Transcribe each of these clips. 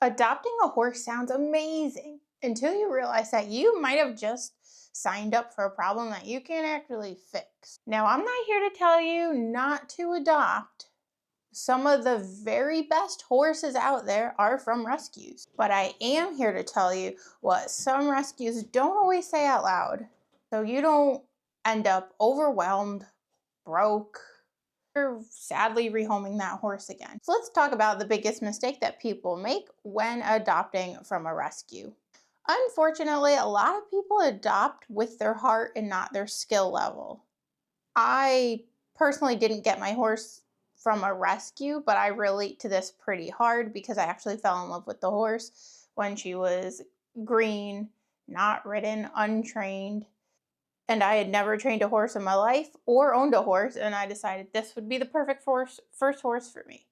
Adopting a horse sounds amazing until you realize that you might have just signed up for a problem that you can't actually fix. Now, I'm not here to tell you not to adopt. Some of the very best horses out there are from rescues, but I am here to tell you what some rescues don't always say out loud. So you don't end up overwhelmed, broke, or sadly rehoming that horse again. So let's talk about the biggest mistake that people make when adopting from a rescue. Unfortunately, a lot of people adopt with their heart and not their skill level. I personally didn't get my horse from a rescue, but I relate to this pretty hard because I actually fell in love with the horse when she was green, not ridden, untrained, and I had never trained a horse in my life or owned a horse, and I decided this would be the perfect first horse for me.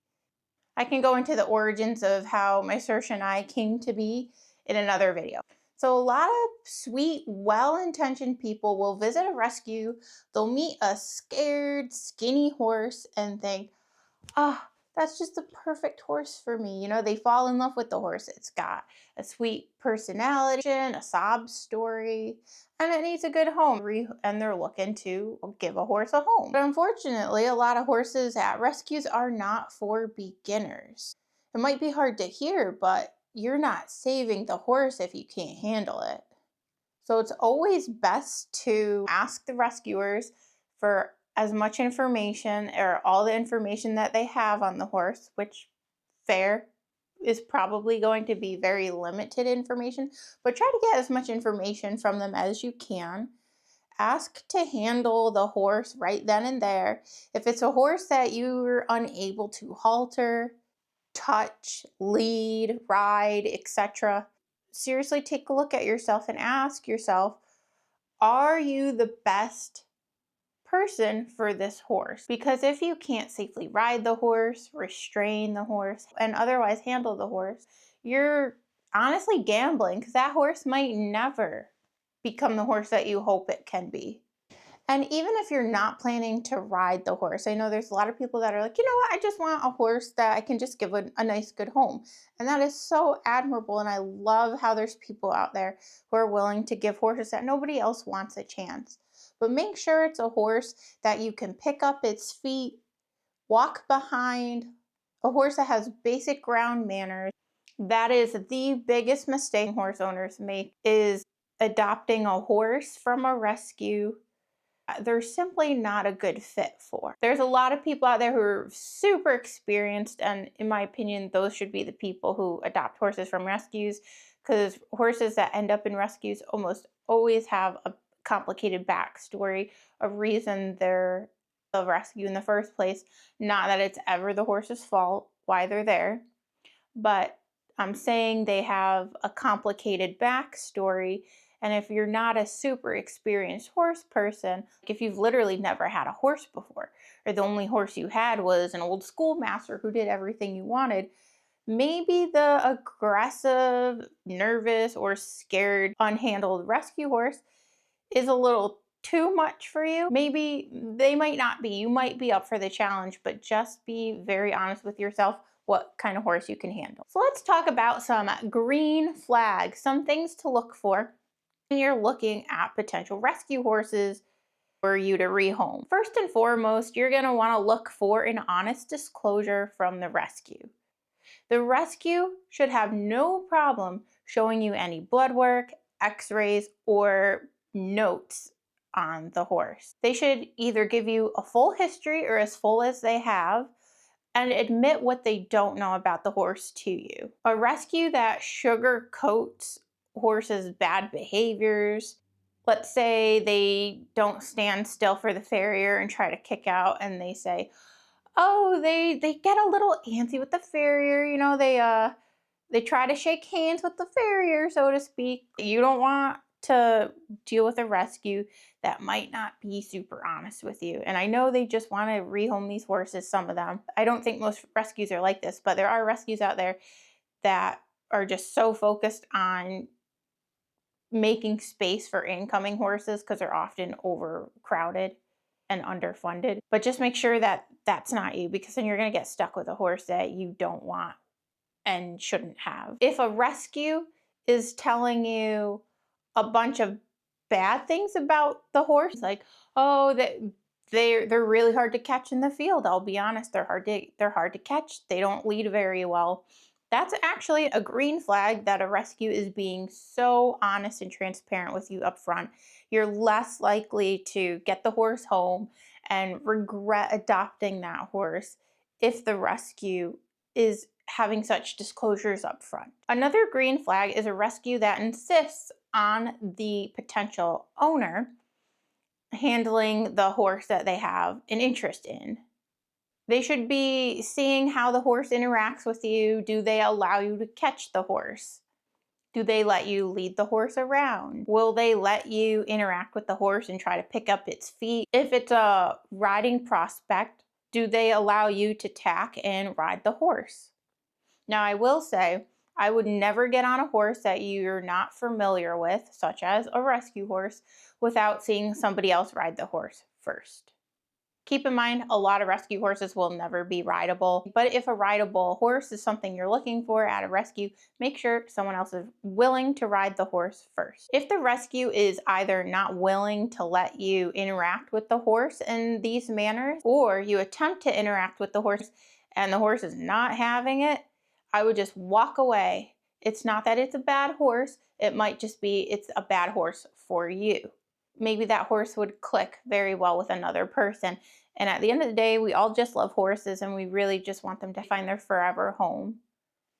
I can go into the origins of how my search and I came to be in another video. So a lot of sweet, well-intentioned people will visit a rescue, they'll meet a scared, skinny horse and think, ah, that's just the perfect horse for me. They fall in love with the horse. It's got a sweet personality, a sob story, and it needs a good home. And they're looking to give a horse a home. But unfortunately, a lot of horses at rescues are not for beginners. It might be hard to hear, but you're not saving the horse if you can't handle it. So it's always best to ask the rescuers for as much information or all the information that they have on the horse, which fair is probably going to be very limited information, but try to get as much information from them as you can. Ask to handle the horse right then and there. If it's a horse that you're unable to halter, touch, lead, ride, etc., seriously take a look at yourself and ask yourself, are you the best person for this horse? Because if you can't safely ride the horse, restrain the horse, and otherwise handle the horse, you're honestly gambling because that horse might never become the horse that you hope it can be. And even if you're not planning to ride the horse, I know there's a lot of people that are like, you know what, I just want a horse that I can just give a nice, good home. And that is so admirable. And I love how there's people out there who are willing to give horses that nobody else wants a chance. But make sure it's a horse that you can pick up its feet, walk behind, a horse that has basic ground manners. That is the biggest mistake horse owners make, is adopting a horse from a rescue they're simply not a good fit for. There's a lot of people out there who are super experienced, and in my opinion, those should be the people who adopt horses from rescues, because horses that end up in rescues almost always have a complicated backstory, a reason they're a rescue in the first place. Not that it's ever the horse's fault why they're there, but I'm saying they have a complicated backstory. And if you're not a super experienced horse person, if you've literally never had a horse before, or the only horse you had was an old schoolmaster who did everything you wanted, maybe the aggressive, nervous, or scared, unhandled rescue horse is a little too much for you. Maybe they might not be. You might be up for the challenge, but just be very honest with yourself what kind of horse you can handle. So let's talk about some green flags, some things to look for when you're looking at potential rescue horses for you to rehome. First and foremost, you're going to want to look for an honest disclosure from the rescue. The rescue should have no problem showing you any blood work, x-rays, or notes on the horse. They should either give you a full history or as full as they have, and admit what they don't know about the horse to you. A rescue that sugarcoats horses' bad behaviors, let's say they don't stand still for the farrier and try to kick out, and they say, oh, they get a little antsy with the farrier, they try to shake hands with the farrier, so to speak. You don't want to deal with a rescue that might not be super honest with you. And I know they just want to rehome these horses, some of them. I don't think most rescues are like this, but there are rescues out there that are just so focused on making space for incoming horses because they're often overcrowded and underfunded. But just make sure that that's not you, because then you're going to get stuck with a horse that you don't want and shouldn't have. If a rescue is telling you a bunch of bad things about the horse, like, oh, that they're really hard to catch in the field. I'll be honest, they're hard to catch. They don't lead very well. That's actually a green flag that a rescue is being so honest and transparent with you up front. You're less likely to get the horse home and regret adopting that horse if the rescue is having such disclosures up front. Another green flag is a rescue that insists on the potential owner handling the horse that they have an interest in. They should be seeing how the horse interacts with you. Do they allow you to catch the horse? Do they let you lead the horse around? Will they let you interact with the horse and try to pick up its feet? If it's a riding prospect, do they allow you to tack and ride the horse? Now, I will say, I would never get on a horse that you're not familiar with, such as a rescue horse, without seeing somebody else ride the horse first. Keep in mind, a lot of rescue horses will never be rideable, but if a rideable horse is something you're looking for at a rescue, make sure someone else is willing to ride the horse first. If the rescue is either not willing to let you interact with the horse in these manners, or you attempt to interact with the horse and the horse is not having it, I would just walk away. It's not that it's a bad horse, it might just be it's a bad horse for you. Maybe that horse would click very well with another person. And at the end of the day, we all just love horses and we really just want them to find their forever home.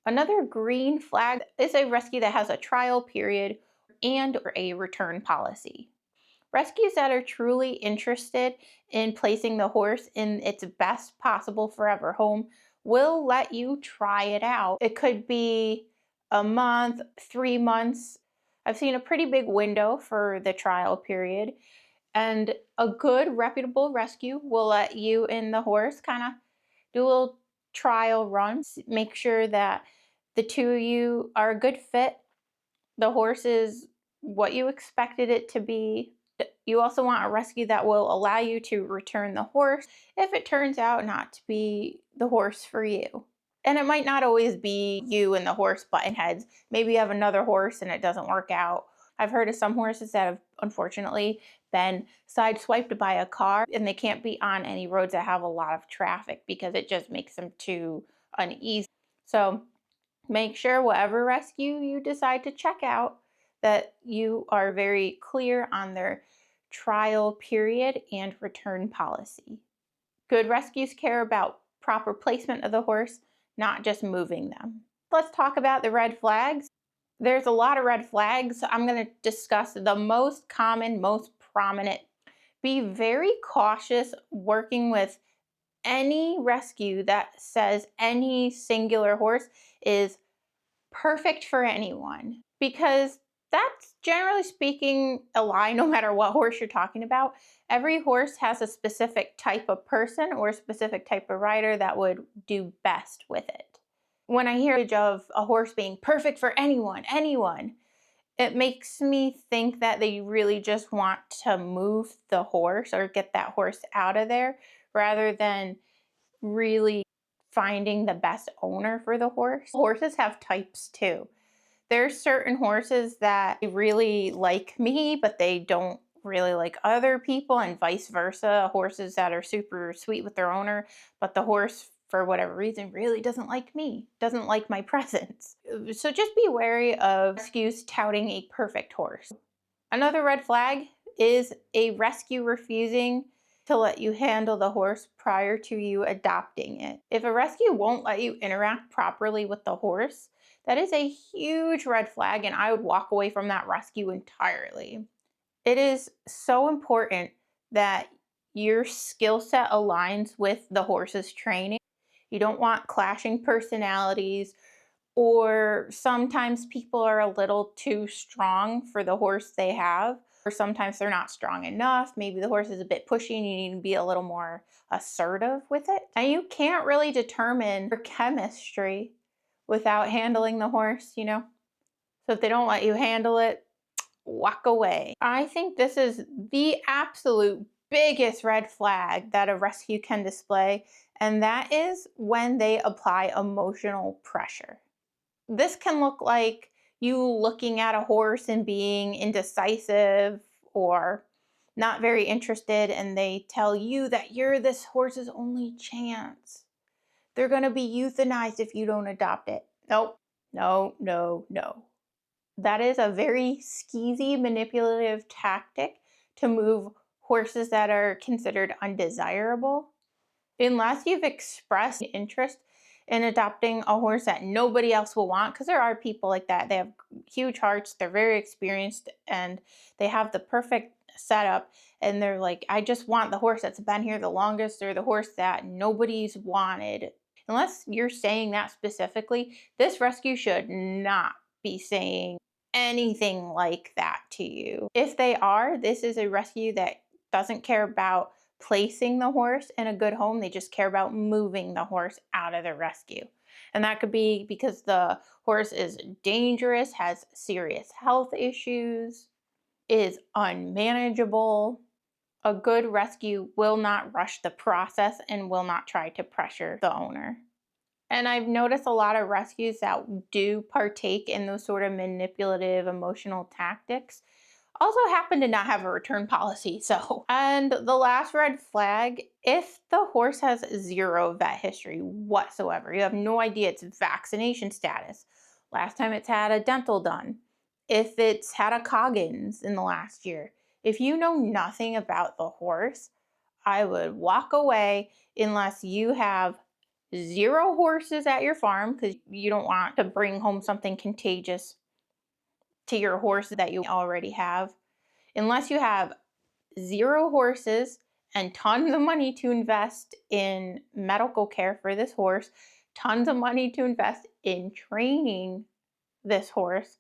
Another green flag is a rescue that has a trial period and or a return policy. Rescues that are truly interested in placing the horse in its best possible forever home will let you try it out. It could be a month, 3 months. I've seen a pretty big window for the trial period, and a good reputable rescue will let you and the horse kind of do a little trial run. Make sure that the two of you are a good fit. The horse is what you expected it to be. You also want a rescue that will allow you to return the horse if it turns out not to be the horse for you. And it might not always be you and the horse butting heads. Maybe you have another horse and it doesn't work out. I've heard of some horses that have unfortunately been sideswiped by a car and they can't be on any roads that have a lot of traffic because it just makes them too uneasy. So make sure whatever rescue you decide to check out that you are very clear on their trial period and return policy. Good rescues care about proper placement of the horse, not just moving them. Let's talk about the red flags. There's a lot of red flags. I'm going to discuss the most common, most prominent. Be very cautious working with any rescue that says any singular horse is perfect for anyone, because that's generally speaking a lie no matter what horse you're talking about. Every horse has a specific type of person or a specific type of rider that would do best with it. When I hear of a horse being perfect for anyone, it makes me think that they really just want to move the horse or get that horse out of there rather than really finding the best owner for the horse. Horses have types too. There's certain horses that really like me, but they don't really like other people, and vice versa. Horses that are super sweet with their owner, but the horse, for whatever reason, really doesn't like me, doesn't like my presence. So just be wary of rescues touting a perfect horse. Another red flag is a rescue refusing to let you handle the horse prior to you adopting it. If a rescue won't let you interact properly with the horse, that is a huge red flag, and I would walk away from that rescue entirely. It is so important that your skill set aligns with the horse's training. You don't want clashing personalities, or sometimes people are a little too strong for the horse they have, or sometimes they're not strong enough. Maybe the horse is a bit pushy and you need to be a little more assertive with it. And you can't really determine your chemistry without handling the horse, you know? So if they don't let you handle it, walk away. I think this is the absolute biggest red flag that a rescue can display, and that is when they apply emotional pressure. This can look like you looking at a horse and being indecisive or not very interested, and they tell you that you're this horse's only chance. They're going to be euthanized if you don't adopt it. Nope. No, no, no. That is a very skeezy, manipulative tactic to move horses that are considered undesirable. Unless you've expressed interest in adopting a horse that nobody else will want, because there are people like that. They have huge hearts, they're very experienced, and they have the perfect setup. And they're like, I just want the horse that's been here the longest, or the horse that nobody's wanted. Unless you're saying that specifically, this rescue should not be saying anything like that to you. If they are, this is a rescue that doesn't care about placing the horse in a good home. They just care about moving the horse out of the rescue. And that could be because the horse is dangerous, has serious health issues, is unmanageable. A good rescue will not rush the process and will not try to pressure the owner. And I've noticed a lot of rescues that do partake in those sort of manipulative emotional tactics also happen to not have a return policy. So, and the last red flag, if the horse has zero vet history whatsoever, you have no idea its vaccination status, last time it's had a dental done, if it's had a Coggins in the last year, if you know nothing about the horse, I would walk away unless you have zero horses at your farm because you don't want to bring home something contagious to your horse that you already have. Unless you have zero horses and tons of money to invest in medical care for this horse, tons of money to invest in training this horse,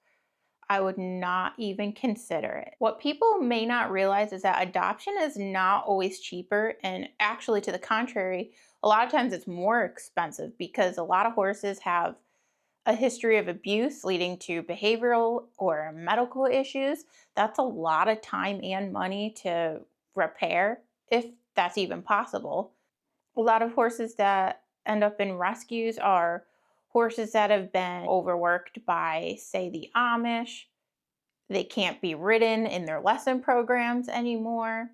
I would not even consider it. What people may not realize is that adoption is not always cheaper, and actually, to the contrary, a lot of times it's more expensive because a lot of horses have a history of abuse leading to behavioral or medical issues. That's a lot of time and money to repair, if that's even possible. A lot of horses that end up in rescues are horses that have been overworked by, say, the Amish. They can't be ridden in their lesson programs anymore.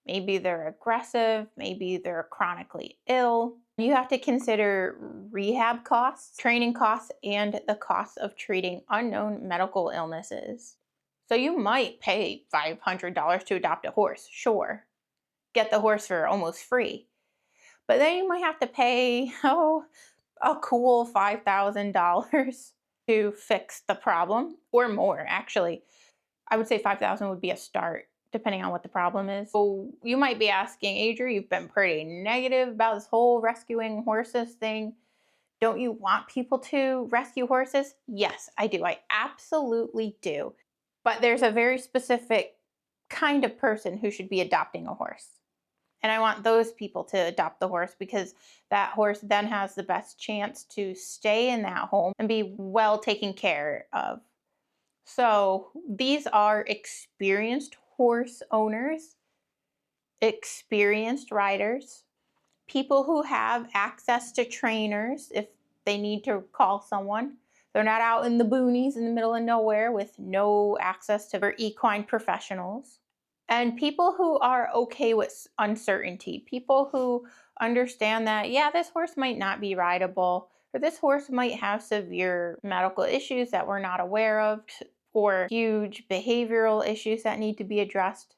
Maybe they're aggressive, maybe they're chronically ill. You have to consider rehab costs, training costs, and the cost of treating unknown medical illnesses. So you might pay $500 to adopt a horse, sure. Get the horse for almost free. But then you might have to pay, a cool $5,000 to fix the problem, or more, actually. I would say 5,000 would be a start, depending on what the problem is. So you might be asking, Adri, you've been pretty negative about this whole rescuing horses thing. Don't you want people to rescue horses? Yes, I do. I absolutely do. But there's a very specific kind of person who should be adopting a horse. And I want those people to adopt the horse because that horse then has the best chance to stay in that home and be well taken care of. So these are experienced horse owners, experienced riders, people who have access to trainers if they need to call someone. They're not out in the boonies in the middle of nowhere with no access to equine professionals. And people who are okay with uncertainty, people who understand that, yeah, this horse might not be rideable, or this horse might have severe medical issues that we're not aware of, or huge behavioral issues that need to be addressed.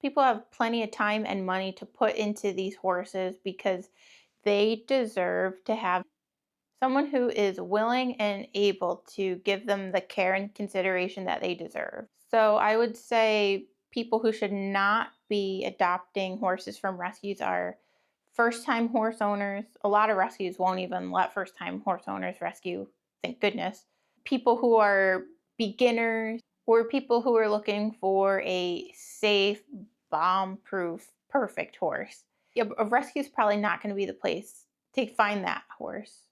People have plenty of time and money to put into these horses because they deserve to have someone who is willing and able to give them the care and consideration that they deserve. So I would say people who should not be adopting horses from rescues are first time horse owners. A lot of rescues won't even let first time horse owners rescue, thank goodness. People who are beginners, or people who are looking for a safe, bomb proof, perfect horse. A rescue is probably not going to be the place to find that horse.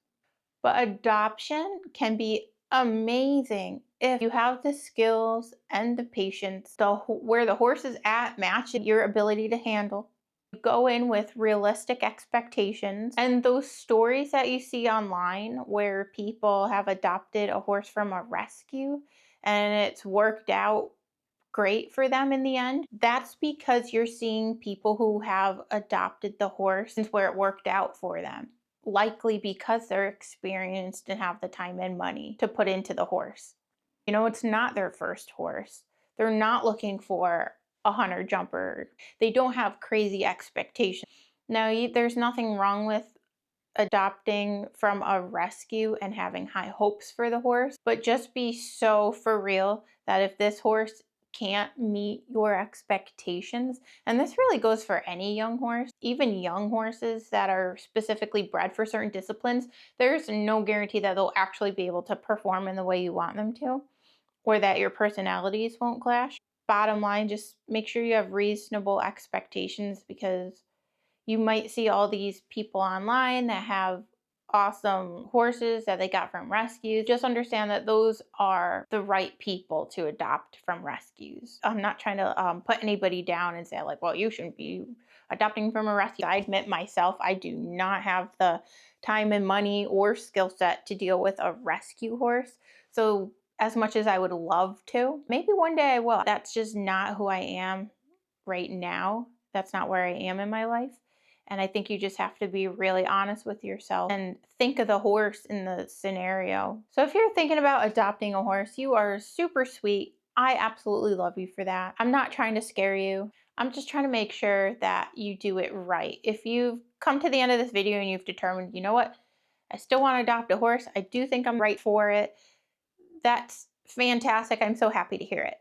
But adoption can be amazing if you have the skills and the patience, where the horse is at match your ability to handle. Go in with realistic expectations, and those stories that you see online where people have adopted a horse from a rescue and it's worked out great for them in the end, that's because you're seeing people who have adopted the horse where it worked out for them. Likely because they're experienced and have the time and money to put into the horse. It's not their first horse. They're not looking for a hunter jumper. They don't have crazy expectations. Now, there's nothing wrong with adopting from a rescue and having high hopes for the horse, but just be so for real that if this horse can't meet your expectations, and this really goes for any young horse, even young horses that are specifically bred for certain disciplines, there's no guarantee that they'll actually be able to perform in the way you want them to, or that your personalities won't clash. Bottom line, just make sure you have reasonable expectations, because you might see all these people online that have awesome horses that they got from rescues. Just understand that those are the right people to adopt from rescues. I'm not trying to put anybody down and say, like, well, you shouldn't be adopting from a rescue. I admit myself, I do not have the time and money or skill set to deal with a rescue horse. So as much as I would love to, maybe one day I will. That's just not who I am right now. That's not where I am in my life. And I think you just have to be really honest with yourself and think of the horse in the scenario. So if you're thinking about adopting a horse, you are super sweet. I absolutely love you for that. I'm not trying to scare you. I'm just trying to make sure that you do it right. If you've come to the end of this video and you've determined, you know what, I still want to adopt a horse, I do think I'm right for it, that's fantastic. I'm so happy to hear it.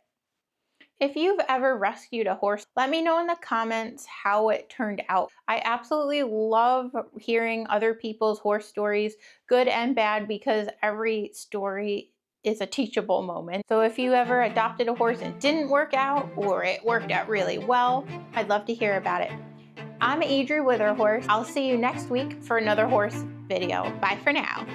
If you've ever rescued a horse, let me know in the comments how it turned out. I absolutely love hearing other people's horse stories, good and bad, because every story is a teachable moment. So if you ever adopted a horse and didn't work out, or it worked out really well, I'd love to hear about it. I'm Adri with her horse. I'll see you next week for another horse video. Bye for now.